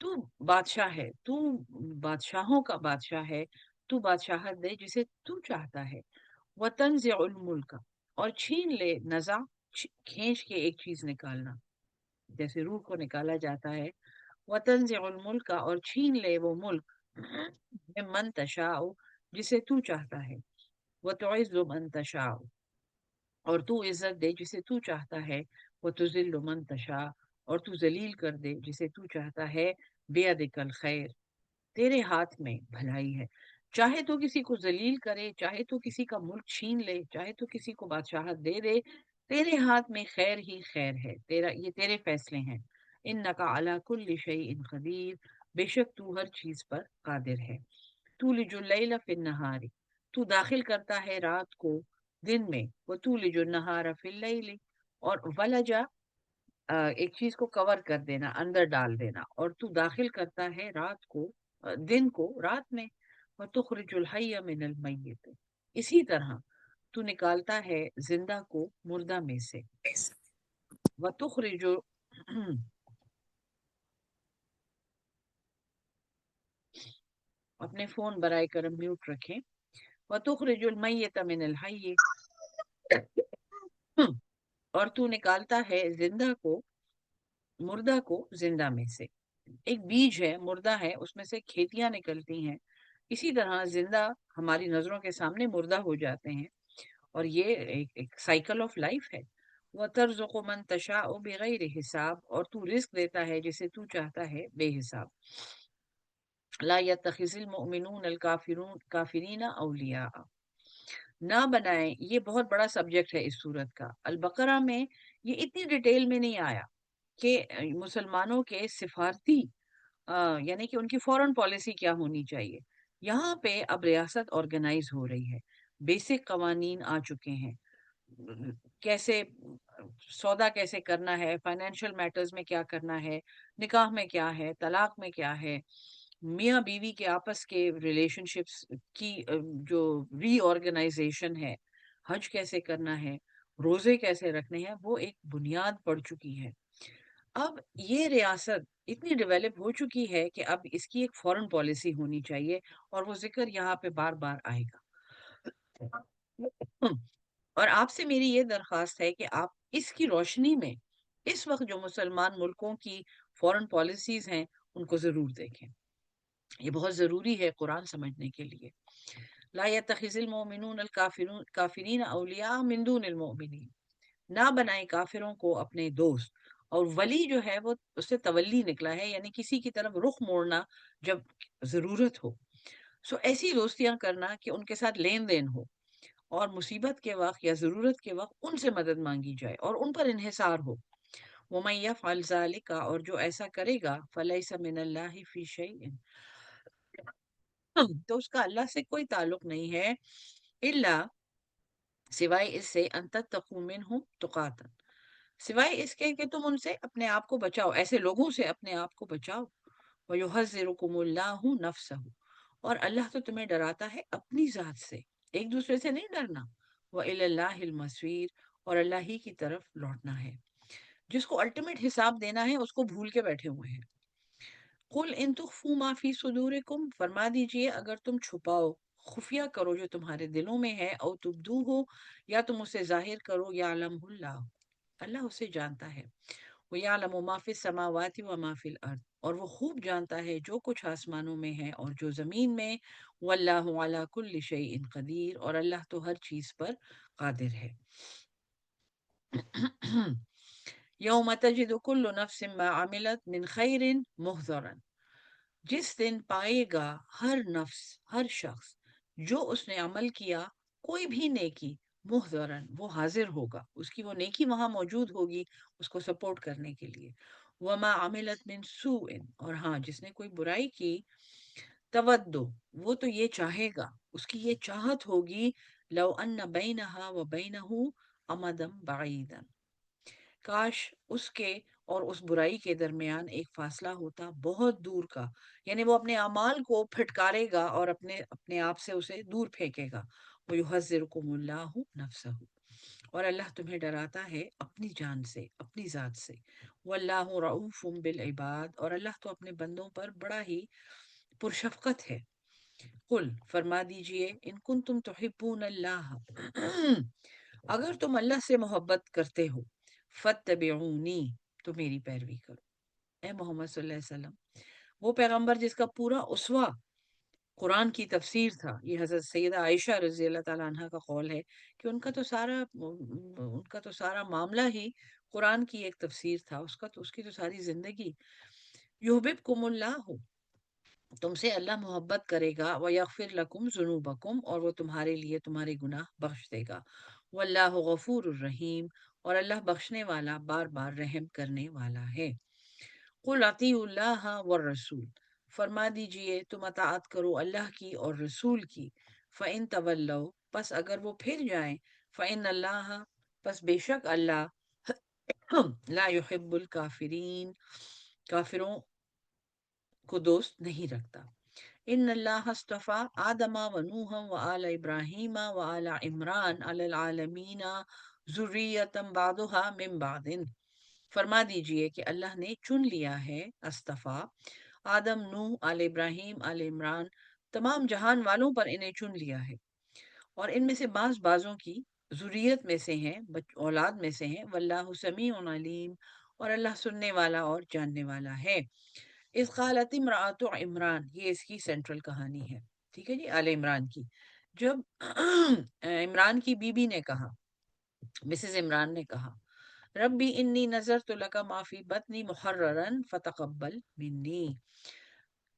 تو بادشاہ ہے، تو بادشاہوں کا بادشاہ ہے، تو بادشاہت دے جسے تو چاہتا ہے، وتنزع الملک، اور چھین لے، نزع کھینچ کے ایک چیز نکالنا، جیسے روح کو نکالا جاتا ہے، وتنزع الملک، اور چھین لے وہ ملک، ممن تشاء، جسے تو چاہتا ہے، وتعز من تشاء، اور تو عزت دے جسے تو چاہتا ہے، وتذل من تشاء، اور تو ذلیل کر دے جسے تو چاہتا ہے، بیدک الخیر، تیرے ہاتھ میں بھلائی ہے، چاہے تو کسی کو ذلیل کرے، چاہے تو کسی کا ملک چھین لے، چاہے تو کسی کو بادشاہت دے دے، تیرے ہاتھ میں خیر ہی خیر ہے، تیرا یہ تیرے فیصلے ہیں، انک علی کل شیء قدیر، بے شک تو ہر چیز پر قادر ہے، تولج اللیل فی النہار، تو داخل کرتا ہے رات کو دن میں، وتولج النہار فی اللیل، اور ولجا ایک چیز کو کور کر دینا، اندر ڈال دینا، اور تو داخل کرتا ہے رات کو دن کو رات میں، وتخرج الحی من المیت، اسی طرح تو نکالتا ہے زندہ کو مردہ میں سے، وتخرج اپنے فون برائے کرم میوٹ رکھیں، وتخرج المیت من الحی، اور تو نکالتا ہے زندہ کو مردہ کو زندہ میں سے، ایک بیج ہے مردہ ہے، اس میں سے کھیتیاں نکلتی ہیں، اسی طرح زندہ ہماری نظروں کے سامنے مردہ ہو جاتے ہیں، اور یہ ایک سائیکل آف لائف ہے، وَتَرْزُقُ مَن تَشَاءُ بِغَيْرِ حساب، اور تو رزق دیتا ہے جسے تو چاہتا ہے بے حساب، لا يتخذ المؤمنون الكافرون کافرین اولیاء، نہ بنائیں، یہ بہت بڑا سبجیکٹ ہے اس صورت کا، البقرہ میں یہ اتنی ڈیٹیل میں نہیں آیا کہ مسلمانوں کے سفارتی یعنی کہ ان کی فورن پالیسی کیا ہونی چاہیے، یہاں پہ اب ریاست آرگنائز ہو رہی ہے، بیسک قوانین آ چکے ہیں، کیسے سودا کیسے کرنا ہے، فائنینشیل میٹرز میں کیا کرنا ہے، نکاح میں کیا ہے، طلاق میں کیا ہے، میاں بیوی کے آپس کے ریلیشن شپس کی جو ری آرگنائزیشن ہے، حج کیسے کرنا ہے، روزے کیسے رکھنے ہیں، وہ ایک بنیاد پڑ چکی ہے، اب یہ ریاست اتنی ڈیولپ ہو چکی ہے کہ اب اس کی ایک فورن پالیسی ہونی چاہیے، اور وہ ذکر یہاں پہ بار بار آئے گا، اور آپ سے میری یہ درخواست ہے کہ آپ اس کی روشنی میں اس وقت جو مسلمان ملکوں کی فورن پالیسیز ہیں ان کو ضرور دیکھیں، یہ بہت ضروری ہے قرآن سمجھنے کے لیے، لا يتخذ المؤمنون الکافرین اولیاء من دون المؤمنین، نہ بنائے کافروں کو اپنے دوست، اور ولی جو ہے وہ اس سے تولی نکلا ہے، یعنی کسی کی طرف رخ موڑنا جب ضرورت ہو، سو ایسی دوستیاں کرنا کہ ان کے ساتھ لین دین ہو، اور مصیبت کے وقت یا ضرورت کے وقت ان سے مدد مانگی جائے اور ان پر انحصار ہو، وَمَن يَفْعَلْ ذَلِكَ، اور جو ایسا کرے گا، فَلَيْسَ مِنَ اللَّهِ فِي شَيْءٍ، تو اس کا اللہ سے کوئی تعلق نہیں ہے، الا، سوائے اس سے، ان تتقوا منہم تقاتا، سوائے اس کے کہ تم ان سے اپنے آپ کو بچاؤ، ایسے لوگوں سے اپنے آپ کو بچاؤ، وَيُحَذِّرُكُمُ اللَّهُ نَفْسَهُ، اور اللہ تو تمہیں ڈراتا ہے اپنی ذات سے، ایک دوسرے سے نہیں ڈرنا، وَإِلَى اللَّهِ الْمَصِيرُ، اور اللہ ہی کی طرف لوٹنا ہے، جس کو الٹیمیٹ حساب دینا ہے اس کو بھول کے بیٹھے ہوئے ہیں، قُلْ إِن تُخْفُوا مَا فِي صُدُورِكُمْ، فرما دیجئے اگر تم چھپاؤ، خفیہ کرو جو تمہارے دلوں میں ہے، او تبدوہ، یا تم اسے ظاہر کرو، یعلمہ اللہ، اللہ اسے جانتا ہے، وَيَعْلَمُ مَا فِي السَّمَاوَاتِ وَمَا فِي الْأَرْضِ، اور وہ خوب جانتا ہے جو کچھ آسمانوں میں ہے اور جو زمین میں، وَاللَّهُ عَلَى كُلِّ شَيْءٍ قدیر، اور اللہ تو ہر چیز پر قادر ہے، یوم تجد کل نفس ما عملت من خیر محضرا، جس دن پائے گا ہر نفس، ہر شخص جو اس نے عمل کیا، کوئی بھی نیکی، محضرن، وہ حاضر ہوگا، اس کی وہ نیکی وہاں موجود ہوگی اس کو سپورٹ کرنے کے لیے، وما عملت من سوء، اور ہاں جس نے کوئی برائی کی، تودو، وہ تو یہ چاہے گا، اس کی یہ چاہت ہوگی، لو ان بینہا و بینہ امدم بعیدا، کاش اس کے اور اس برائی کے درمیان ایک فاصلہ ہوتا بہت دور کا، یعنی وہ اپنے اعمال کو پھٹکارے گا اور اپنے آپ سے اسے دور پھینکے گا، وَيُحَذِّرُكُمُ اللَّهُ نَفْسَهُ، اور اللہ تمہیں ڈراتا ہے اپنی جان سے، اپنی ذات سے، واللہ رؤوف بالعباد، اور اللہ تو اپنے بندوں پر بڑا ہی پرشفقت ہے۔ قل، فرما دیجئے، ان کنتم تحبون اللہ، اگر تم اللہ سے محبت کرتے ہو، فاتبعونی، تو میری پیروی کرو۔ اے محمد صلی اللہ علیہ وسلم، وہ پیغمبر جس کا پورا اسوہ قرآن کی تفسیر تھا، یہ حضرت سیدہ عائشہ رضی اللہ تعالیٰ عنہ کا قول ہے کہ ان کا تو سارا معاملہ ہی قرآن کی ایک تفسیر تھا، اس کی تو ساری زندگی۔ یحببکم اللہ، تم سے اللہ محبت کرے گا، وَيَغْفِرْ لَكُمْ ذُنُوبَكُمْ، اور وہ تمہارے لیے تمہارے گناہ بخش دے گا۔ وَاللَّهُ غَفُورٌ الرحیم، اور اللہ بخشنے والا، بار بار رحم کرنے والا ہے۔ قُلْ اطیعوا اللہ والرسول، فرما دیجئے تم اطاعت کرو اللہ کی اور رسول کی۔ فَإِن تَوَلَّوْا، پس اگر وہ پھر جائیں، فَإِنَّ اللَّهَ، پس بے شک اللہ، لا يحب الکافرین، کافروں کو دوست نہیں رکھتا۔ ان اللہ اصطفیٰ آدم و نوح و آل ابراہیم و آل عمران علی العالمین ذریۃ بعضها من بعض، فرما دیجئے کہ اللہ نے چن لیا ہے، اصطفیٰ، آدم، نوح، آل ابراہیم، آل عمران، تمام جہان والوں پر انہیں چن لیا ہے، اور ان میں سے بعض بعضوں کی ذریت میں سے ہیں، اولاد میں سے ہیں۔ واللہ سمیع علیم، اور اللہ سننے والا اور جاننے والا ہے۔ اذ قالت امرأۃ عمران، یہ اس کی سینٹرل کہانی ہے، ٹھیک ہے جی، آل عمران کی۔ جب عمران کی بی بی نے کہا، مسز عمران نے کہا، ربی انی نذرت لک ما فی بطنی محررا فتقبل منی،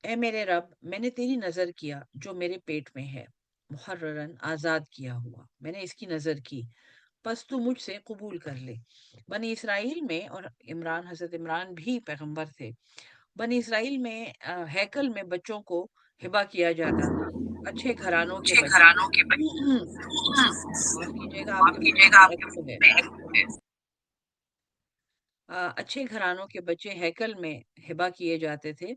اے میرے رب، میں نے تیری نظر کیا جو میرے پیٹ میں ہے، محررن، آزاد کیا ہوا، میں نے اس کی نظر کی، پس تو مجھ سے قبول کر لے۔ بنی اسرائیل میں، اور حضرت عمران بھی پیغمبر تھے، بنی اسرائیل میں ہیکل میں بچوں کو ہبا کیا جاتا تھا، اچھے گھرانوں کے اچھے بچے، گھرانوں کے معاف کیجیے گا آپ کے معاف فون کیجیے گا میں آپ کے ایکو ہے۔ میں اچھے گھرانوں کے بچے ہیکل میں ہبا کیے جاتے تھے،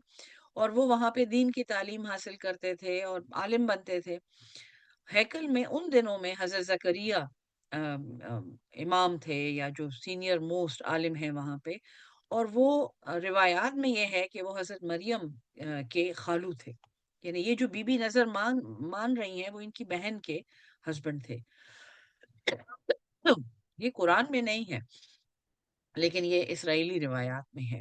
اور وہ وہاں پہ دین کی تعلیم حاصل کرتے تھے اور عالم بنتے تھے۔ ہیکل میں ان دنوں میں حضرت زکریا امام تھے، یا جو سینئر موسٹ عالم ہیں وہاں پہ، اور وہ روایات میں یہ ہے کہ وہ حضرت مریم کے خالو تھے، یعنی یہ جو بی بی نظر مان رہی ہیں وہ ان کی بہن کے ہسبینڈ تھے۔ یہ قرآن میں نہیں ہے، لیکن یہ اسرائیلی روایات میں ہے۔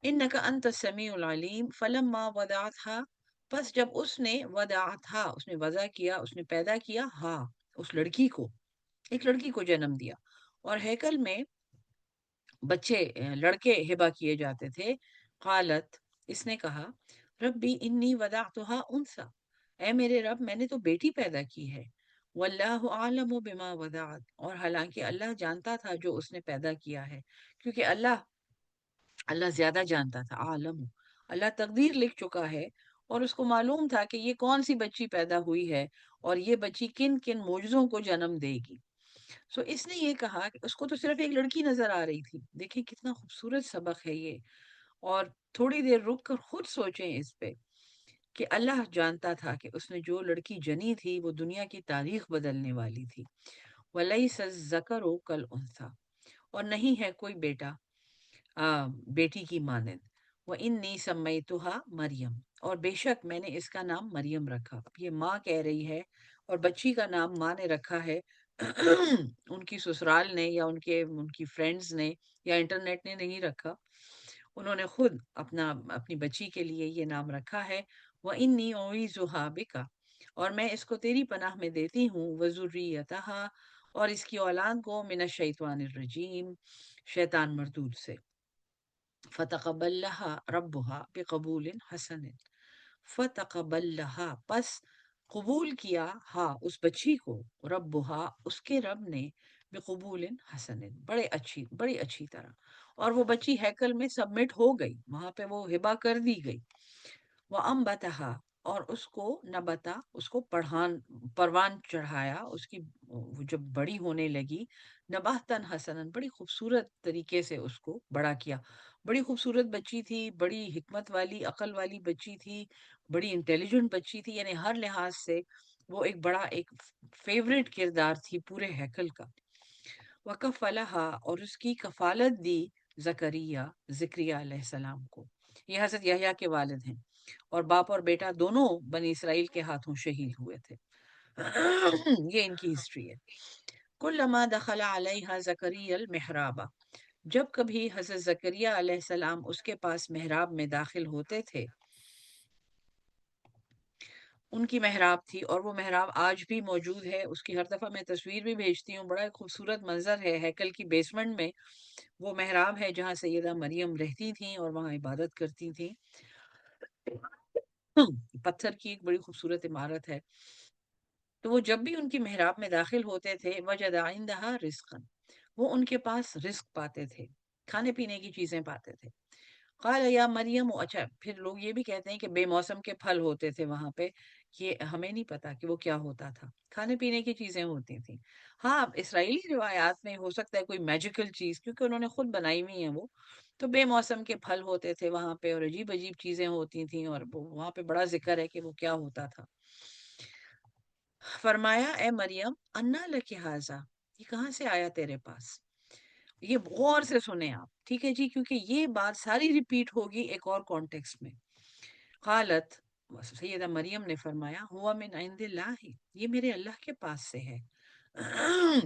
انک انت السمیع العلیم فلما وضعتها، پس جب اس نے وضعتها، اس نے وضع کیا، اس نے پیدا کیا، ہاں، اس لڑکی کو، ایک لڑکی کو جنم دیا، اور ہیکل میں بچے لڑکے ہبا کیے جاتے تھے، قالت، اس نے کہا، ربی انی وضعتها انثى، اے میرے رب، میں نے تو بیٹی پیدا کی ہے، واللہ اعلم بما وضعت، اور حالانکہ اللہ جانتا تھا جو اس نے پیدا کیا ہے، کیونکہ اللہ زیادہ جانتا تھا، عالم، اللہ تقدیر لکھ چکا ہے، اور اس کو معلوم تھا کہ یہ کون سی بچی پیدا ہوئی ہے، اور یہ بچی کن کن معجزوں کو جنم دے گی۔ سو اس نے یہ کہا کہ اس کو تو صرف ایک لڑکی نظر آ رہی تھی، دیکھیں کتنا خوبصورت سبق ہے یہ، اور تھوڑی دیر رک کر خود سوچیں اس پہ، کہ اللہ جانتا تھا کہ اس نے جو لڑکی جنی تھی وہ دنیا کی تاریخ بدلنے والی تھی۔ وَلَيْسَ الذَّكَرُ كَالْأُنثَىٰ، اور نہیں ہے کوئی بیٹا بیٹی کی مانند۔ وَإِنِّي سَمَّيْتُهَا مریم، اور بے شک میں نے اس کا نام مریم رکھا، یہ ماں کہہ رہی ہے، اور بچی کا نام ماں نے رکھا ہے، ان کی سسرال نے، یا ان کی فرینڈز نے، یا انٹرنیٹ نے نہیں رکھا، انہوں نے خود اپنی بچی کے لیے یہ نام رکھا ہے۔ وَإِنِّي أُعِيذُهَا بِكَ، اور میں اس کو تیری پناہ میں دیتی ہوں، وَذُرِّيَّتَهَا، اور اس کی اولاد کو، مِنَ الشَّيْطَانِ الرَّجِيمِ، شیطان مردود سے۔ فَتَقَبَّلَهَا رَبُّهَا بِقَبُولٍ حَسَنٍ، فَتَقَبَّلَهَا، پس قبول کیا، ہاں، اس بچی کو، ربها، اس کے رب نے، بقبول حسن، بڑی اچھی طرح، اور وہ بچی ہیکل میں سبمٹ ہو گئی، وہاں پہ وہ ہبا کر دی گئی۔ وَأَنبَتَهَا، اور اس کو نبتا، اس کو پروان چڑھایا، اس کی وہ جب بڑی ہونے لگی، نباتن حسنن، بڑی خوبصورت طریقے سے اس کو بڑا کیا، بڑی خوبصورت بچی تھی، بڑی حکمت والی، عقل والی بچی تھی، بڑی انٹیلیجنٹ بچی تھی، یعنی ہر لحاظ سے وہ ایک فیوریٹ کردار تھی پورے ہیکل کا۔ وَكَفَّلَهَا، اور اس کی کفالت دی، ذکریا علیہ السلام کو. یہ حضرت یحییٰ کے والد ہیں اور باپ اور بیٹا دونوں بنی اسرائیل کے ہاتھوں شہید ہوئے تھے. یہ ان کی ہسٹری ہے. کلما دخل علیہا زکریا المحراب، جب کبھی حضرت زکریا علیہ السلام اس کے پاس محراب میں داخل ہوتے تھے. ان کی محراب تھی اور وہ محراب آج بھی موجود ہے. اس کی ہر دفعہ میں تصویر بھی بھیجتی ہوں. بڑا خوبصورت منظر ہے. ہیکل کی بیسمنٹ میں وہ محراب ہے جہاں سیدہ مریم رہتی تھیں اور وہاں عبادت کرتی تھیں. پتھر کی ایک بڑی خوبصورت عمارت ہے. تو وہ جب بھی ان کی محراب میں داخل ہوتے تھے وجد عندها رزقا، وہ ان کے پاس رزق پاتے تھے، کھانے پینے کی چیزیں پاتے تھے. قال یا مریم، اچھا پھر لوگ یہ بھی کہتے ہیں کہ بے موسم کے پھل ہوتے تھے وہاں پہ. یہ ہمیں نہیں پتا کہ وہ کیا ہوتا تھا. کھانے پینے کی چیزیں ہوتی تھیں. ہاں اسرائیلی روایات میں ہو سکتا ہے کوئی میجیکل چیز، کیونکہ انہوں نے خود بنائی ہوئی ہیں وہ. تو بے موسم کے پھل ہوتے تھے وہاں پہ اور عجیب عجیب چیزیں ہوتی تھیں اور وہاں پہ بڑا ذکر ہے کہ وہ کیا ہوتا تھا. فرمایا اے مریم انا لکی ھذا، یہ کہاں سے آیا تیرے پاس. یہ غور سے سنیں آپ، ٹھیک ہے جی، کیونکہ یہ بات ساری ریپیٹ ہوگی ایک اور کانٹیکسٹ میں. قالت، سیدہ مریم نے فرمایا ہوا من عند اللہ، یہ میرے اللہ کے پاس سے ہے.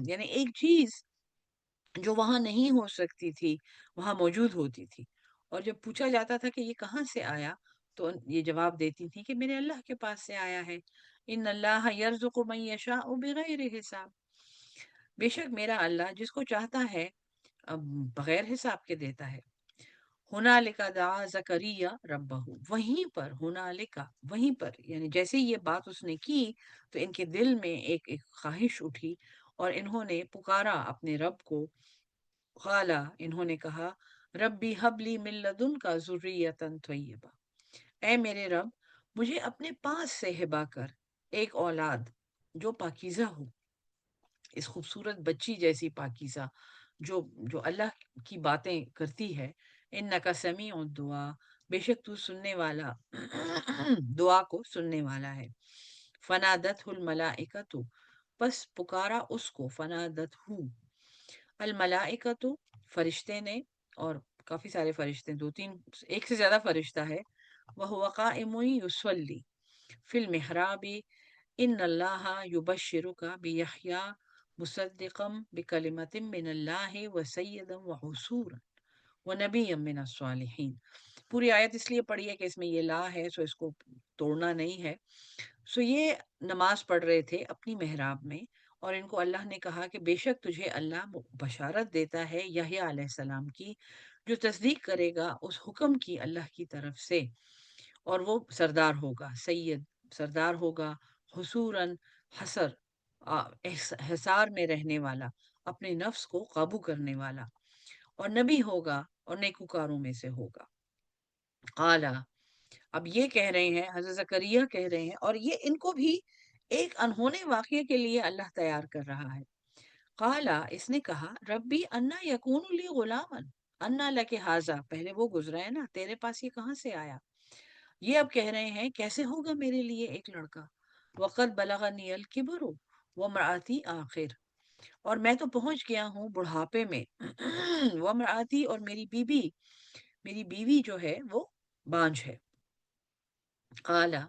یعنی ایک چیز جو وہاں نہیں ہو سکتی تھی وہاں موجود ہوتی تھی. اور جب پوچھا جاتا تھا کہ یہ کہاں سے آیا تو یہ جواب دیتی تھی کہ میرے اللہ کے پاس سے آیا ہے. ان اللہ یرزق من یشاء بغیر حساب، بے شک میرا اللہ جس کو چاہتا ہے بغیر حساب کے دیتا ہے. ہنالک دعا زکریا ربہ، وہیں پر یعنی جیسے یہ بات اس نے کی تو ان کے دل میں ایک خواہش اٹھی اور انہوں نے پکارا اپنے رب کو. قالا، انہوں نے کہا ربی حبلی من لدنک ذریۃ طیبہ، اے میرے رب مجھے اپنے پاس سے ہبا کر ایک اولاد جو پاکیزہ ہو، اس خوبصورت بچی جیسی پاکیزہ جو اللہ کی باتیں کرتی ہے. انکا سمیع الدعا، بے شک تو سننے والا دعا کو سننے والا ہے. فنادتہ الملائکۃ، پس پکارا اس کو، فنادتہ الملائکۃ فرشتے نے، اور کافی سارے فرشتے، دو تین ایک سے زیادہ فرشتہ ہے. وہو قائم یصلی فی المحراب ان اللہ یبشرک بیحییٰ مصدقا بکلمۃ من اللہ وسیدا وحصورا ونبی من الصالحین. پوری آیت اس لیے پڑھی ہے کہ اس میں یہ لا ہے، سو اس کو توڑنا نہیں ہے. سو یہ نماز پڑھ رہے تھے اپنی محراب میں اور ان کو اللہ نے کہا کہ بے شک تجھے اللہ بشارت دیتا ہے یحییٰ علیہ السلام کی، جو تصدیق کرے گا اس حکم کی اللہ کی طرف سے، اور وہ سردار ہوگا، سید سردار ہوگا، حصوراً حسر حصار میں رہنے والا، اپنے نفس کو قابو کرنے والا، اور نبی ہوگا اور نیکوکاروں میں سے ہوگا. قالا، اب یہ کہہ رہے ہیں حضرت زکریا کہہ رہے ہیں، اور یہ ان کو بھی ایک انہونے واقعے کے لیے اللہ تیار کر رہا ہے. قالا، اس نے کہا ربی انا یکون لی غلاما انا لک ھذا، پہلے وہ گزرا ہے نا، تیرے پاس یہ کہاں سے آیا. یہ اب کہہ رہے ہیں کیسے ہوگا میرے لیے ایک لڑکا. وقد بلغنی الکبر وامرأتی آخر، اور میں تو پہنچ گیا ہوں بڑھاپے میں. وامرأتی، اور میری بیوی جو ہے وہ بانجھ ہے. قالا،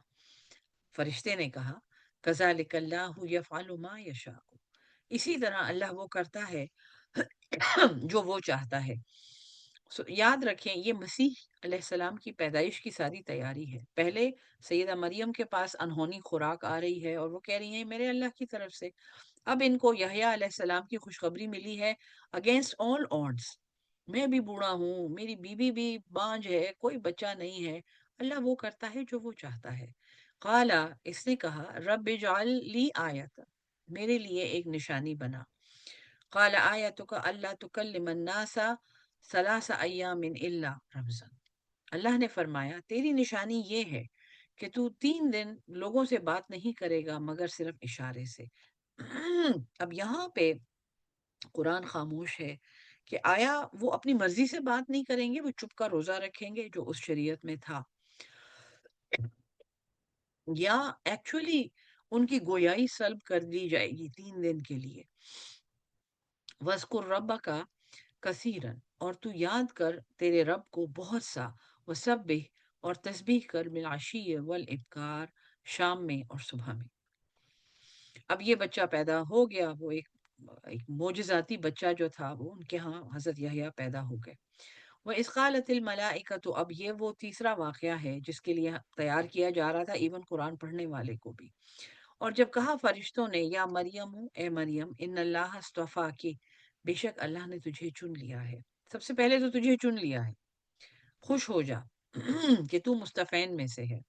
فرشتے نے کہا کذالک اللہ یفعل ما یشاء، اسی طرح اللہ وہ کرتا ہے جو وہ چاہتا ہے. یاد رکھیں یہ مسیح علیہ السلام کی پیدائش کی ساری تیاری ہے. پہلے سیدہ مریم کے پاس انہونی خوراک آ رہی ہے اور وہ کہہ رہی ہیں میرے اللہ کی طرف سے. اب ان کو یحییٰ علیہ السلام کی خوشخبری ملی ہے اگینسٹ آل آڈز. میں بھی بوڑھا ہوں، میری بیوی بھی بانجھ ہے، کوئی بچہ نہیں ہے. اللہ وہ کرتا ہے جو وہ چاہتا ہے. قالا، اس نے کہا رب اجعل لی آیت، میرے لیے ایک نشانی بنا. قال آیتک اللہ تکلم الناس ثلاث ایام الا رمزا، اللہ نے فرمایا تیری نشانی یہ ہے کہ تو 3 دن لوگوں سے بات نہیں کرے گا مگر صرف اشارے سے. اب یہاں پہ قرآن خاموش ہے کہ آیا وہ اپنی مرضی سے بات نہیں کریں گے، وہ چپ کا روزہ رکھیں گے جو اس شریعت میں تھا، یا ایکچولی ان کی گویائی سلب کر دی جائے گی 3 دن کے لیے. وَاذْكُرْ رَبَّكَ کثیرن، اور تو یاد کر تیرے رب کو بہت سا، وسبح اور تسبیح کر بالعشی والابکار، شام میں اور صبح میں۔ اب یہ بچہ پیدا ہو گیا، وہ ایک معجزاتی بچہ جو تھا وہ ان کے ہاں حضرت یحییٰ پیدا ہو گئے۔ وَإِذْ قَالَتِ الْمَلَائِكَةُ، اب یہ وہ تیسرا واقعہ ہے جس کے لیے تیار کیا جا رہا تھا ایون قرآن پڑھنے والے کو بھی۔ اور جب کہا فرشتوں نے، یا مریم، اے مریم، ان اللہ اصطفیٰ کی، بے شک اللہ نے تجھے چن لیا ہے، سب سے پہلے تو تجھے چن لیا ہے، خوش ہو جا کہ تو مصطفین میں سے ہے،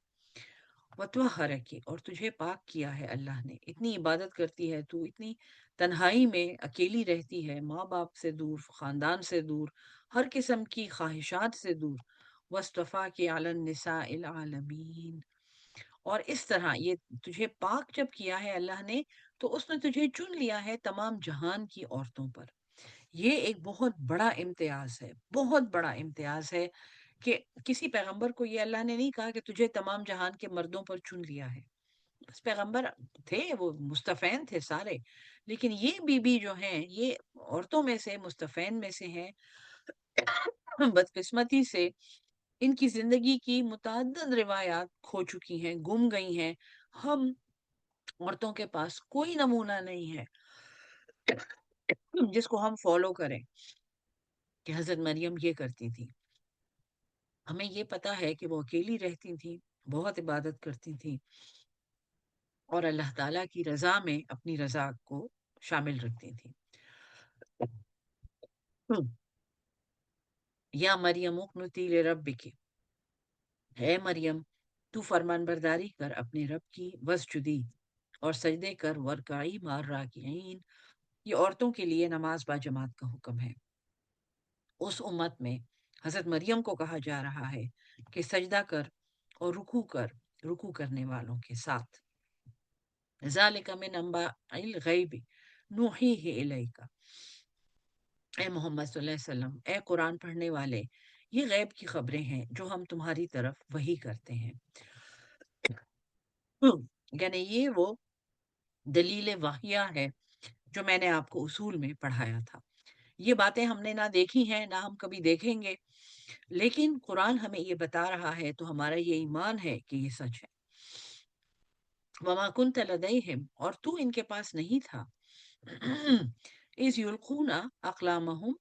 وطہرکی، اور تجھے پاک کیا ہے اللہ نے، اتنی عبادت کرتی ہے تو، اتنی تنہائی میں اکیلی رہتی ہے، ماں باپ سے دور، خاندان سے دور، ہر قسم کی خواہشات سے دور، واصطفاکی علی النساء العالمین، اور اس طرح یہ تجھے پاک جب کیا ہے اللہ نے، تو اس نے تجھے چن لیا ہے تمام جہان کی عورتوں پر۔ یہ ایک بہت بڑا امتیاز ہے، بہت بڑا امتیاز ہے کہ کسی پیغمبر کو یہ اللہ نے نہیں کہا کہ تجھے تمام جہان کے مردوں پر چن لیا ہے، بس پیغمبر تھے وہ مصطفین تھے سارے، لیکن یہ بی بی جو ہیں یہ عورتوں میں سے مصطفین میں سے ہیں۔ بدقسمتی سے ان کی زندگی کی متعدد روایات کھو چکی ہیں، گم گئی ہیں، ہم عورتوں کے پاس کوئی نمونہ نہیں ہے جس کو ہم فالو کریں کہ حضرت مریم یہ کرتی تھی۔ ہمیں یہ پتا ہے کہ وہ اکیلی رہتی تھی، بہت عبادت کرتی تھی، اور اللہ تعالیٰ کی رضا میں اپنی رضا کو شامل رکھتی تھی۔ یا مریم اقنتی لربک، اے مریم تو فرمان برداری کر اپنے رب کی، وسجدی اور سجدے کر، ورکعی مع الراکعین، یہ عورتوں کے لیے نماز با جماعت کا حکم ہے۔ اس امت میں حضرت مریم کو کہا جا رہا ہے کہ سجدہ کر اور رکوع کرنے والوں کے ساتھ۔ ذالک من انباء الغیب نوحیہ الیک، اے محمد صلی اللہ علیہ وسلم، اے قرآن پڑھنے والے، یہ غیب کی خبریں ہیں جو ہم تمہاری طرف وحی کرتے ہیں۔ یعنی یہ وہ دلیل واقعہ ہے جو میں نے آپ کو اصول میں پڑھایا تھا۔ یہ باتیں ہم نے نہ دیکھی ہیں نہ ہم کبھی دیکھیں گے، لیکن قرآن ہمیں یہ بتا رہا ہے تو ہمارا یہ ایمان ہے کہ یہ سچ ہے۔ وما كنت لديهم، اور تو ان کے پاس نہیں تھا، اذ یلقون اقلامهم،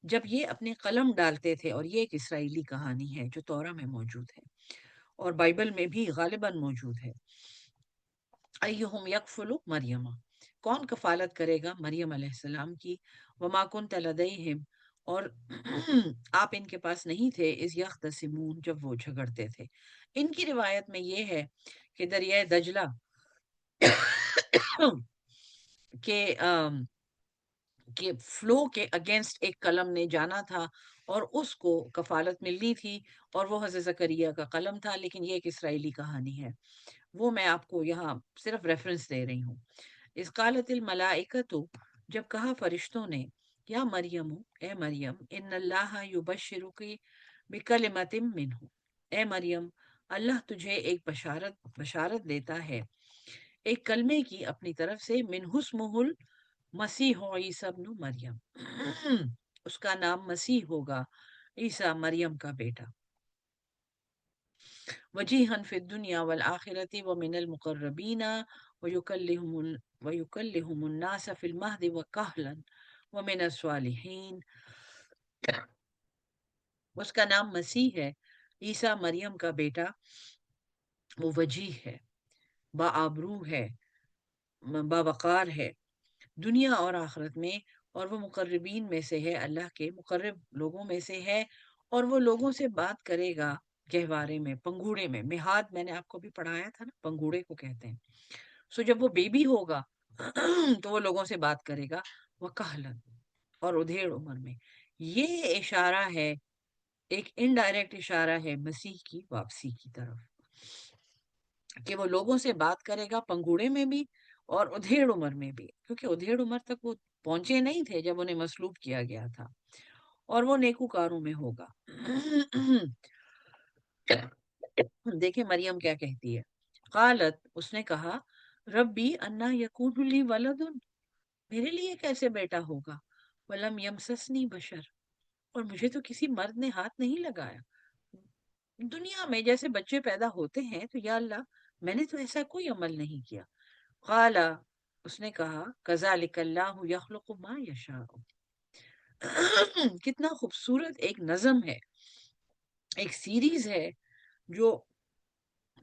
جب یہ اپنے قلم ڈالتے تھے، اور یہ ایک اسرائیلی کہانی ہے جو تورا میں موجود ہے اور بائبل میں بھی غالباً موجود ہے۔ ایہم یکفل مریم، کون کفالت کرے گا مریم علیہ السلام کی، وما کنت لدیہم، اور آپ ان کے پاس نہیں تھے، اذ یختصمون، جب وہ جھگڑتے تھے۔ ان کی روایت میں یہ ہے کہ دریائے دجلہ کے فلو کے اگینسٹ ایک قلم نے جانا تھا اور اس کو کفالت ملنی تھی، اور وہ حضرت زکریا کا قلم تھا، لیکن یہ ایک اسرائیلی کہانی ہے، وہ میں آپ کو یہاں صرف ریفرنس دے رہی ہوں۔ اذ قالت الملائکۃ، جب کہا فرشتوں نے، یا مریم، اے مریم، ان اللہ یبشرک بکلمۃ منہ، اے مریم، اللہ تجھے ایک بشارت دیتا ہے ایک کلمے کی اپنی طرف سے، منہ اسمہ المسیح عیسی ابن مریم، اس کا نام مسیح ہوگا، عیسیٰ مریم کا بیٹا، وجیہا فی الدنیا والآخرۃ ومن المقربین ویکلم الناس فی المہد وکہلا ومن الصالحین، اس کا نام مسیح ہے، عیسیٰ مریم کا بیٹا، وہ وجیح ہے، باآبرو ہے، باوقار ہے دنیا اور آخرت میں، اور وہ مقربین میں سے ہے، اللہ کے مقرب لوگوں میں سے ہے، اور وہ لوگوں سے بات کرے گا گہوارے میں، پنگوڑے میں، مہاد میں نے آپ کو بھی پڑھایا تھا نا، پنگوڑے کو کہتے ہیں۔ سو جب وہ بیبی ہوگا تو وہ لوگوں سے بات کرے گا، وہ کہلن، اور ادھیڑ عمر میں۔ یہ اشارہ ہے، ایک انڈائریکٹ اشارہ ہے مسیح کی واپسی کی طرف، کہ وہ لوگوں سے بات کرے گا پنگوڑے میں بھی اور ادھیڑ عمر میں بھی، کیونکہ ادھیڑ عمر تک وہ پہنچے نہیں تھے جب انہیں مصلوب کیا گیا تھا، اور وہ نیکوکاروں میں ہوگا۔ دیکھیں مریم کیا کہتی ہے، قالت، اس نے کہا، ربی انا یکون لی ولد، میرے لیے کیسے بیٹا ہوگا، ولم یمسسنی بشر، اور مجھے تو کسی مرد نے ہاتھ نہیں لگایا. دنیا میں جیسے بچے پیدا ہوتے ہیں تو یا اللہ میں نے تو ایسا کوئی عمل نہیں کیا. قال اس نے کہا کذالک اللہ یخلق ما یشاء. کتنا خوبصورت ایک نظم ہے، ایک سیریز ہے جو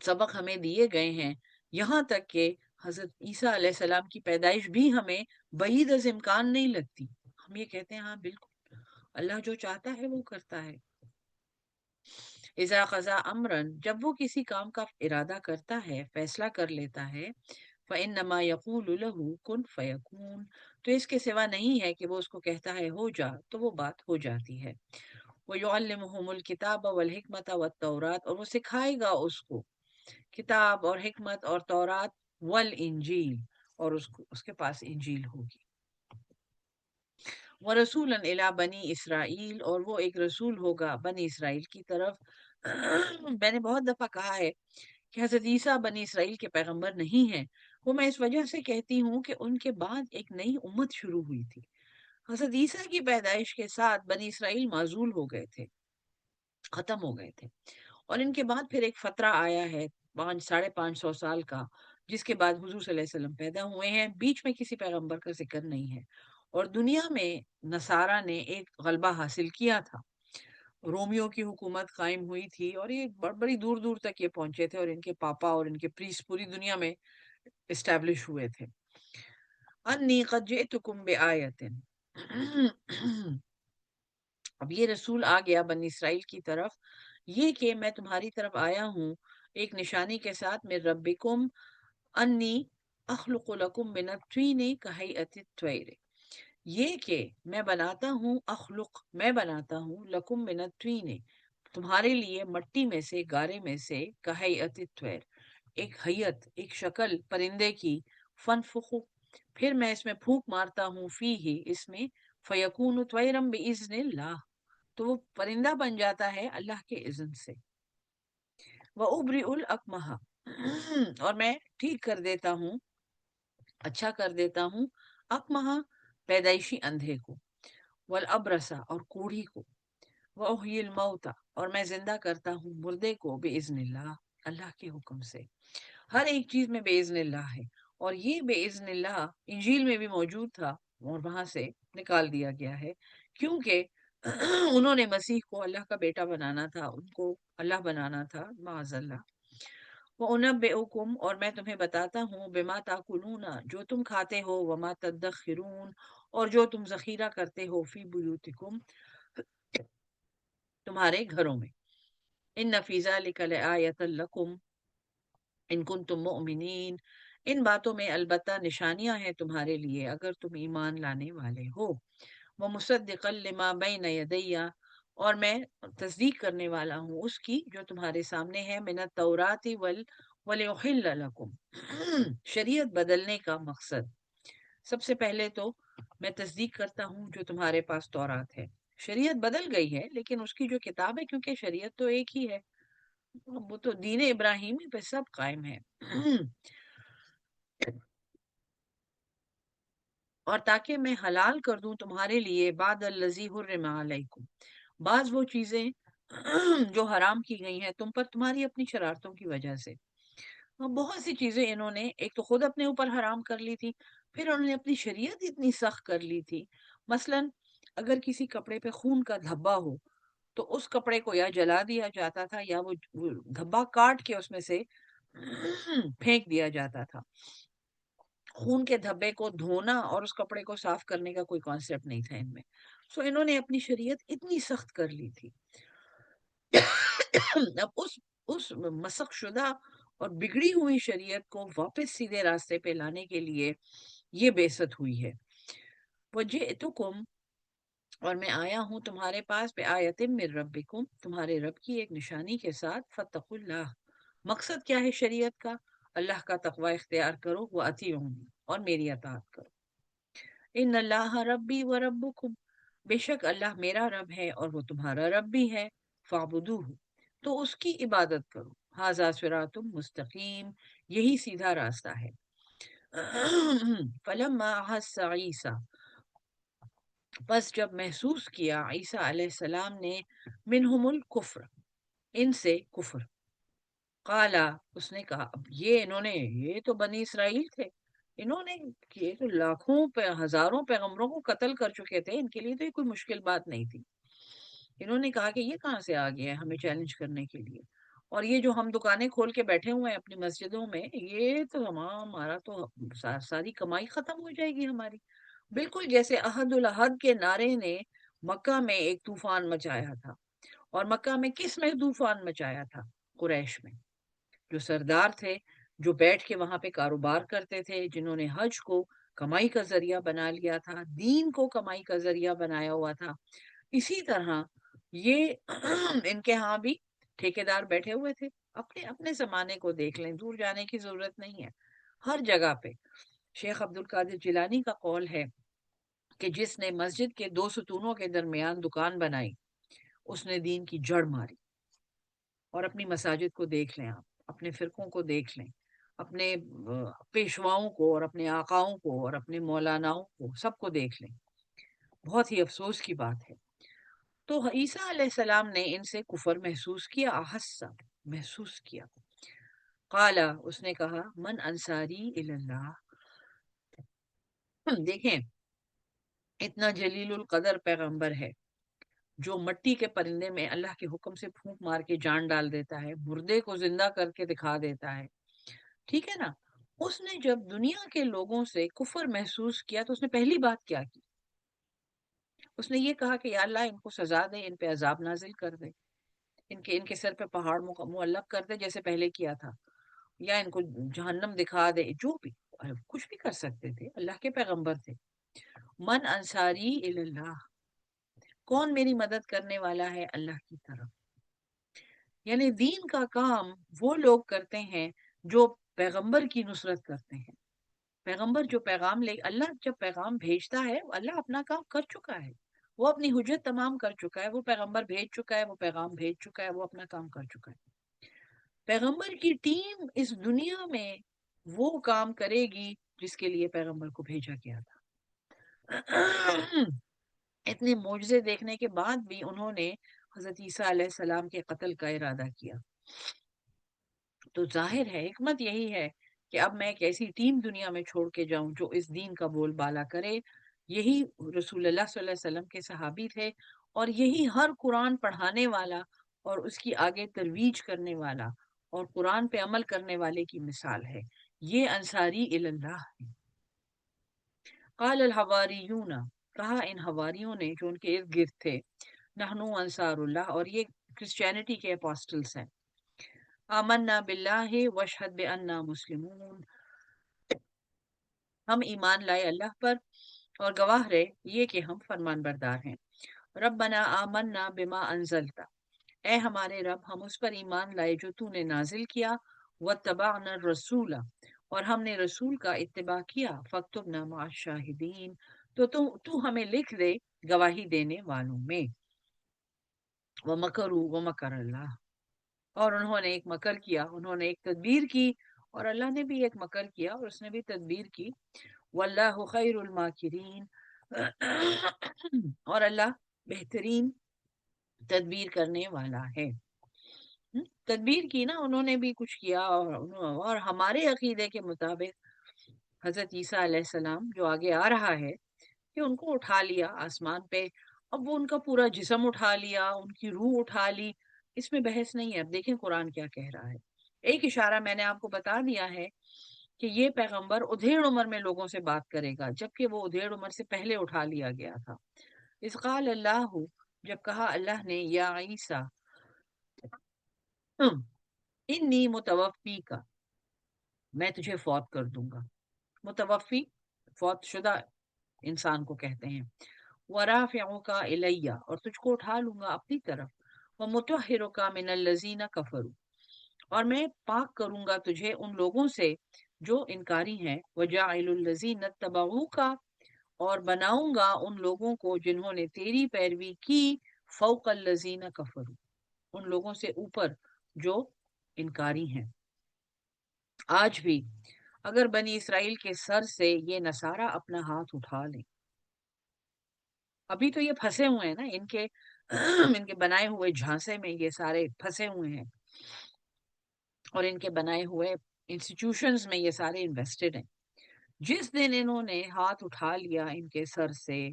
سبق ہمیں دیے گئے ہیں، یہاں تک کہ حضرت عیسیٰ علیہ السلام کی پیدائش بھی ہمیں بعید از امکان نہیں لگتی. ہم یہ کہتے ہیں ہاں بالکل اللہ جو چاہتا ہے وہ کرتا ہے. اذا قضا امرن، جب وہ کسی کام کا ارادہ کرتا ہے، فیصلہ کر لیتا ہے، فإنما يقول له كن فيكون، تو اس کے سوا نہیں ہے کہ وہ اس کو کہتا ہے ہو جا تو وہ بات ہو جاتی ہے. وَيُعَلِّمُهُمُ الْكِتَابَ وَالْحِكْمَةَ وَالتَّوْرَاةَ، اور وہ سکھائے گا اس کو کتاب اور حکمت اور تورات، والانجیل، اور اس کے پاس انجیل ہوگی. وَرَسُولًا إِلَىٰ بَنِي اسرائیل، اور وہ ایک رسول ہوگا بنی اسرائیل کی طرف. میں نے بہت دفعہ کہا ہے کہ حضرت عیسیٰ بنی اسرائیل کے پیغمبر نہیں ہیں. وہ میں اس وجہ سے کہتی ہوں کہ ان کے بعد ایک نئی امت شروع ہوئی تھی. حضرت عیسیٰ کی پیدائش کے ساتھ بنی اسرائیل معزول ہو گئے تھے، ختم ہو گئے تھے، اور ان کے بعد پھر ایک فترہ آیا ہے 500 سال کا، جس کے بعد حضور صلی اللہ علیہ وسلم پیدا ہوئے ہیں. بیچ میں کسی پیغمبر کا ذکر نہیں ہے. اور دنیا میں نصارہ نے ایک غلبہ حاصل کیا تھا، رومیوں کی حکومت قائم ہوئی تھی، اور یہ بڑی دور دور تک یہ پہنچے تھے، اور ان کے پاپا اور ان کے پریس پوری دنیا میں اسٹیبلش ہوئے تھے. انی قد جئتکم بآیۃ، اب یہ رسول آ گیا بنی اسرائیل کی طرف، یہ کہ میں تمہاری طرف آیا ہوں ایک نشانی کے ساتھ، من ربکم انی اخلق لکم من الطین کہیئۃ الطیر، یہ کہ میں بناتا ہوں، اخلق میں بناتا ہوں، لکم من الطین تمہارے لیے مٹی میں سے، گارے میں سے، کہیئۃ الطیر ایک حیت، ایک شکل پرندے کی، فنفخ پھر میں اس میں پھونک مارتا ہوں، فی ہی اس میں، فیکون طیرا باذن اللہ تو وہ پرندہ بن جاتا ہے اللہ کے اذن سے. وَأُبْرِئُ الْأَكْمَحَ، اور میں ٹھیک کر دیتا ہوں، اچھا کر دیتا ہوں، اکمہا پیدائشی اندھے کو، والابرص اور کوڑھی کو، وَأُحْيِي الْمَوْتَ اور میں زندہ کرتا ہوں مردے کو، بِإِذْنِ اللہ اللہ کے حکم سے. ہر ایک چیز میں بے اذن اللہ ہے، اور یہ بے اذن اللہ انجیل میں بھی موجود تھا اور وہاں سے نکال دیا گیا ہے، کیونکہ انہوں نے مسیح کو اللہ کا بیٹا بنانا تھا، ان کو اللہ بنانا تھا، معاذ اللہ. وَأُنَبِّئُكُمْ اور میں تمہیں بتاتا ہوں، بما تاکلون جو تم کھاتے ہو، وما تدخرون اور جو تم ذخیرہ کرتے ہو، فی بیوتکم تمہارے گھروں میں. ان فی ذلک لآیۃ لکم ان کنتم مؤمنین، ان باتوں میں البتہ نشانیاں ہیں تمہارے لیے اگر تم ایمان لانے والے ہو. ومصدقا لما بین یدی اور میں تصدیق کرنے والا ہوں اس کی جو تمہارے سامنے ہے، من التورات ولأحل لکم شریعت بدلنے کا مقصد. سب سے پہلے تو میں تصدیق کرتا ہوں جو تمہارے پاس تورات ہے، شریعت بدل گئی ہے لیکن اس کی جو کتاب ہے، کیونکہ شریعت تو ایک ہی ہے، وہ تو دین ابراہیمی پہ سب قائم ہے. اور تاکہ میں حلال کر دوں تمہارے لیے، بعد الذی حرم علیکم بعض وہ چیزیں جو حرام کی گئی ہیں تم پر تمہاری اپنی شرارتوں کی وجہ سے. بہت سی چیزیں انہوں نے ایک تو خود اپنے اوپر حرام کر لی تھی، پھر انہوں نے اپنی شریعت اتنی سخت کر لی تھی. مثلا اگر کسی کپڑے پہ خون کا دھبا ہو تو اس کپڑے کو یا جلا دیا جاتا تھا یا وہ دھبا کاٹ کے اس میں سے پھینک دیا جاتا تھا. خون کے دھبے کو دھونا اور اس کپڑے کو صاف کرنے کا کوئی کانسیپٹ نہیں تھا ان میں. سو انہوں نے اپنی شریعت اتنی سخت کر لی تھی. اب اس مسخ شدہ اور بگڑی ہوئی شریعت کو واپس سیدھے راستے پہ لانے کے لیے یہ بعثت ہوئی ہے. وجئتکم اور میں آیا ہوں تمہارے پاس، بآیۃ من ربکم تمہارے رب کی ایک نشانی کے ساتھ، فاتقوا اللہ مقصد کیا ہے شریعت کا، اللہ کا تقوی اختیار کرو، واطیعونی اور میری اطاعت کرو. ان اللہ ربی و ربکم بے شک اللہ میرا رب ہے اور وہ تمہارا رب بھی ہے، فاعبدوہ تو اس کی عبادت کرو، ھذا صراط مستقیم یہی سیدھا راستہ ہے. فلما احس عیسیٰ بس جب محسوس کیا عیسیٰ علیہ السلام نے منہم الکفر، ان سے کفر، قالا، اس نے کہا، اب یہ تو بنی اسرائیل تھے، انہوں نے یہ تو لاکھوں پہ ہزاروں پیغمبروں کو قتل کر چکے تھے، ان کے لیے تو یہ کوئی مشکل بات نہیں تھی۔ انہوں نے کہا کہ یہ کہاں سے آ گیا ہے ہمیں چیلنج کرنے کے لیے، اور یہ جو ہم دکانیں کھول کے بیٹھے ہوئے ہیں اپنی مسجدوں میں، یہ تو ہمارا تو ساری کمائی ختم ہو جائے گی ہماری۔ بالکل جیسے عہد العہد کے نعرے نے مکہ میں ایک طوفان مچایا تھا، اور مکہ میں کس میں طوفان مچایا تھا؟ قریش میں، جو سردار تھے، جو بیٹھ کے وہاں پہ کاروبار کرتے تھے، جنہوں نے حج کو کمائی کا ذریعہ بنا لیا تھا، دین کو کمائی کا ذریعہ بنایا ہوا تھا۔ اسی طرح یہ ان کے ہاں بھی ٹھیکیدار بیٹھے ہوئے تھے۔ اپنے اپنے زمانے کو دیکھ لیں، دور جانے کی ضرورت نہیں ہے، ہر جگہ پہ۔ شیخ عبد القادر جیلانی کا قول ہے کہ جس نے مسجد کے دو ستونوں کے درمیان دکان بنائی، اس نے دین کی جڑ ماری۔ اور اپنی مساجد کو دیکھ لیں، آپ اپنے فرقوں کو دیکھ لیں، اپنے پیشواؤں کو اور اپنے آقاؤں کو اور اپنے مولاناؤں کو، سب کو دیکھ لیں۔ بہت ہی افسوس کی بات ہے۔ تو عیسیٰ علیہ السلام نے ان سے کفر محسوس کیا، احسا، محسوس کیا۔ قالا، اس نے کہا، من انصاری اللہ، دیکھیں اتنا جلیل القدر پیغمبر ہے، جو مٹی کے پرندے میں اللہ کے حکم سے پھونک مار کے جان ڈال دیتا ہے، مردے کو زندہ کر کے دکھا دیتا ہے، ٹھیک ہے نا؟ اس نے جب دنیا کے لوگوں سے کفر محسوس کیا تو اس نے پہلی بات کیا کی؟ اس نے یہ کہا کہ یا اللہ ان کو سزا دے، ان پہ عذاب نازل کر دے، ان کے سر پہ پہاڑ معلق کر دے جیسے پہلے کیا تھا، یا ان کو جہنم دکھا دے، جو بھی کچھ بھی کر سکتے تھے، اللہ کے پیغمبر تھے۔ من انصاری اللہ، کون میری مدد کرنے والا ہے اللہ کی طرف؟ یعنی دین کا کام وہ لوگ کرتے ہیں جو پیغمبر کی نصرت کرتے ہیں۔ پیغمبر جو پیغام لے، اللہ جب پیغام بھیجتا ہے، اللہ اپنا کام کر چکا ہے، وہ اپنی حجت تمام کر چکا ہے، وہ پیغمبر بھیج چکا ہے، وہ پیغام بھیج چکا ہے، وہ اپنا کام کر چکا ہے۔ پیغمبر کی ٹیم اس دنیا میں وہ کام کرے گی جس کے لیے پیغمبر کو بھیجا گیا تھا۔ اتنے معجزے دیکھنے کے بعد بھی انہوں نے حضرت عیسیٰ علیہ السلام کے قتل کا ارادہ کیا۔ تو ظاہر ہے حکمت یہی ہے کہ اب میں ایک ایسی ٹیم دنیا میں چھوڑ کے جاؤں جو اس دین کا بول بالا کرے۔ یہی رسول اللہ صلی اللہ علیہ وسلم کے صحابی تھے، اور یہی ہر قرآن پڑھانے والا اور اس کی آگے ترویج کرنے والا اور قرآن پہ عمل کرنے والے کی مثال ہے۔ یہ انصاری اللہ ہے۔ قال الحواریون، کہا ان حواریوں نے جو ان کے ارد گرد تھے، نحنو انصار اللہ، اور یہ کرسچینٹی کے اپوسٹلز ہیں، آمنا باللہ واشہد بأننا مسلمون، ہم ایمان لائے اللہ پر اور گواہ رہے یہ کہ ہم فرمان بردار ہیں۔ ربنا آمنا بما انزلت، اے ہمارے رب ہم اس پر ایمان لائے جو تو نے نازل کیا، واتبعنا الرسول، اور ہم نے رسول کا اتباع کیا، فاکتبنا مع الشاہدین، تو ہمیں لکھ دے گواہی دینے والوں میں۔ ومکروا ومکر اللہ، اور انہوں نے ایک مکر کیا، انہوں نے ایک تدبیر کی، اور اللہ نے بھی ایک مکر کیا اور اس نے بھی تدبیر کی۔ واللہ خیر الماکرین، اور اللہ بہترین تدبیر کرنے والا ہے۔ تدبیر کی نا انہوں نے بھی کچھ کیا، اور ہمارے عقیدے کے مطابق حضرت عیسیٰ علیہ السلام جو آگے آ رہا ہے کہ ان کو اٹھا لیا آسمان پہ، اب وہ ان کا پورا جسم اٹھا لیا، ان کی روح اٹھا لی، اس میں بحث نہیں ہے۔ اب دیکھیں قرآن کیا کہہ رہا ہے۔ ایک اشارہ میں نے آپ کو بتا دیا ہے کہ یہ پیغمبر ادھیڑ عمر میں لوگوں سے بات کرے گا، جبکہ وہ ادھیڑ عمر سے پہلے اٹھا لیا گیا تھا۔ اس قال اللہ، جب کہا اللہ نے، یا عیسیٰ انی متوفی کا، میں تجھے فوت کر دوں گا۔ متوفی فوت شدہ انسان کو کہتے ہیں۔ وَرَافِعُكَ إِلَيَّ، اور تجھ کو اٹھا لوں گا اپنی طرف۔ وَمُطَهِّرُكَ مِنَ الَّذِينَ كَفَرُوا، اور میں پاک کروں گا تجھے ان لوگوں سے جو انکاری ہیں۔ وَجَاعِلُ الَّذِينَ اتَّبَعُوكَ، اور بناؤں گا ان لوگوں کو جنہوں نے تیری پیروی کی، فوق الذین کفروا، ان لوگوں سے اوپر جو انکاری ہیں۔ آج بھی اگر بنی اسرائیل کے سر سے یہ نصارہ اپنا ہاتھ اٹھا لیں ابھی تو یہ پھنسے ہوئے ہیں نا ان کے ان کے بنائے ہوئے جھانسے میں، یہ سارے پھنسے ہوئے ہیں، اور ان کے بنائے ہوئے انسٹیٹیوشنز میں یہ سارے انویسٹڈ ہیں. جس دن انہوں نے ہاتھ اٹھا لیا ان کے سر سے،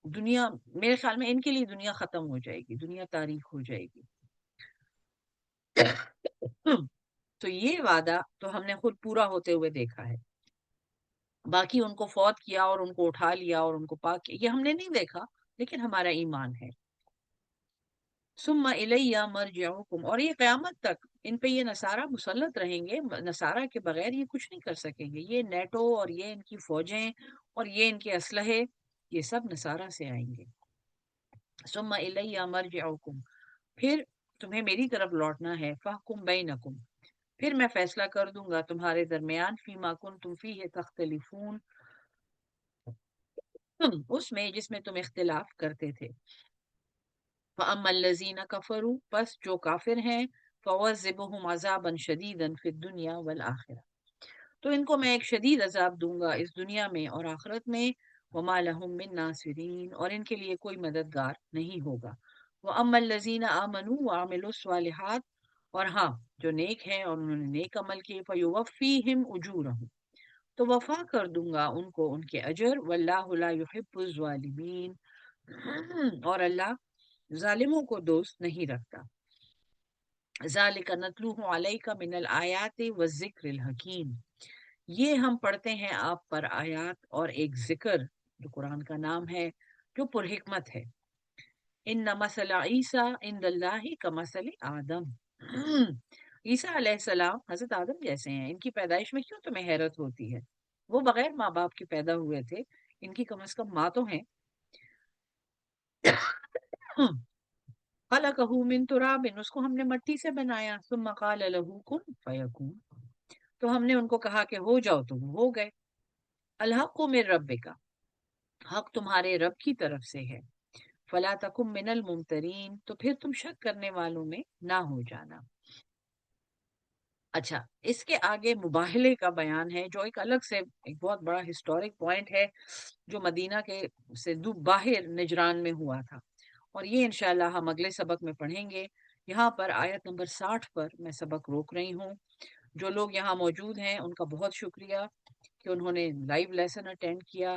دنیا، میرے خیال میں ان کے لیے دنیا ختم ہو جائے گی، دنیا تاریخ ہو جائے گی. تو یہ وعدہ تو ہم نے خود پورا ہوتے ہوئے دیکھا ہے. باقی ان کو فوت کیا اور ان کو اٹھا لیا اور ان کو پاک کیا، یہ ہم نے نہیں دیکھا، لیکن ہمارا ایمان ہے. ثم الی مرجعکم، اور یہ قیامت تک ان پہ یہ نصارہ مسلط رہیں گے، نصارہ کے بغیر یہ کچھ نہیں کر سکیں گے. یہ نیٹو اور یہ ان کی فوجیں اور یہ ان کے اسلحے، یہ سب نصارہ سے آئیں گے. ثم الی مرجعکم، پھر تمہیں میری طرف لوٹنا ہے. فاحکم بینکم، پھر میں فیصلہ کر دوں گا تمہارے درمیان. فیما کنتم فیہ تختلفون، اس میں جس میں تم اختلاف کرتے تھے. فَأَمَّا الَّذِينَ كَفَرُوا، پس جو کافر ہیں، فَوَعَذِّبُهُمْ عَذَابًا شَدِيدًا فِي الدُّنْيَا وَالْآخِرَةِ، تو ان کو میں ایک شدید عذاب دوں گا اس دنیا میں اور آخرت میں. وَمَا لَهُم مِّن نَاصِرِينَ، اور ان کے لیے کوئی مددگار نہیں ہوگا. وَأَمَّا الَّذِينَ آمَنُوا وَعَمِلُوا الصَّالِحَاتِ، اور ہاں جو نیک ہیں اور انہوں نے نیک عمل کیے، فَيُوَفِّيهِمْ أُجُورَهُمْ، تو وفا کر دوں گا ان کو ان کے اجر. وَاللَّهُ لَا يُحِبُّ الظَّالِمِينَ، اور اللہ ظالموں کو دوست نہیں رکھتا. ذَلِكَ نَتْلُوهُ عَلَيْكَ مِنَ الْآيَاتِ وَالذِّكْرِ الْحَكِيمِ، یہ ہم پڑھتے ہیں آپ پر آیات اور ایک ذکر جو قرآن کا نام ہے، جو پر حکمت ہے. ان مثل عیسیٰ عند اللہ کمثل آدم، عیسیٰ علیہ السلام حضرت آدم جیسے ہیں. ان کی پیدائش میں کیوں تمہیں حیرت ہوتی ہے؟ وہ بغیر ماں باپ کے پیدا ہوئے تھے، ان کی کم از کم ماں تو ہیں. خلقہ من تراب، اس کو ہم نے مٹی سے بنایا. ثم قال له کن فیکون، تو ہم نے ان کو کہا کہ ہو جاؤ تو وہ ہو گئے. الحق من ربک، حق تمہارے رب کی طرف سے ہے. فلا تکن من الممترین، تو پھر تم شک کرنے والوں میں نہ ہو جانا. اچھا، اس کے آگے مباہلے کا بیان ہے جو ایک الگ سے ایک بہت بڑا ہسٹورک پوائنٹ ہے، جو مدینہ کے سے باہر نجران میں ہوا تھا، اور یہ انشاءاللہ ہم اگلے سبق میں پڑھیں گے. یہاں پر آیت نمبر 60 پر میں سبق روک رہی ہوں. جو لوگ یہاں موجود ہیں ان کا بہت شکریہ کہ انہوں نے لائیو لیسن اٹینڈ کیا.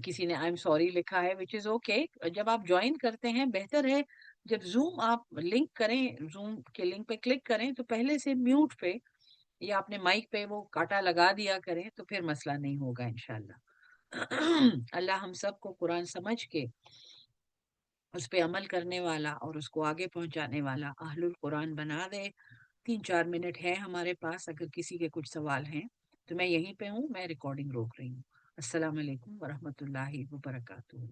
کسی نے آئی ایم سوری لکھا ہے، وچ از اوکے. جب آپ جوائن کرتے ہیں بہتر ہے جب زوم آپ لنک کریں، زوم کے لنک پہ کلک کریں تو پہلے سے میوٹ پہ یا اپنے مائک پہ وہ کاٹا لگا دیا کریں، تو پھر مسئلہ نہیں ہوگا انشاءاللہ. اللہ ہم سب کو قرآن سمجھ کے اس پہ عمل کرنے والا اور اس کو آگے پہنچانے والا اہل القرآن بنا دے. 3-4 منٹ ہے ہمارے پاس، اگر کسی کے کچھ سوال ہیں تو میں یہیں پہ ہوں، میں ریکارڈنگ روک رہی ہوں. السلام علیکم ورحمۃ اللہ وبرکاتہ.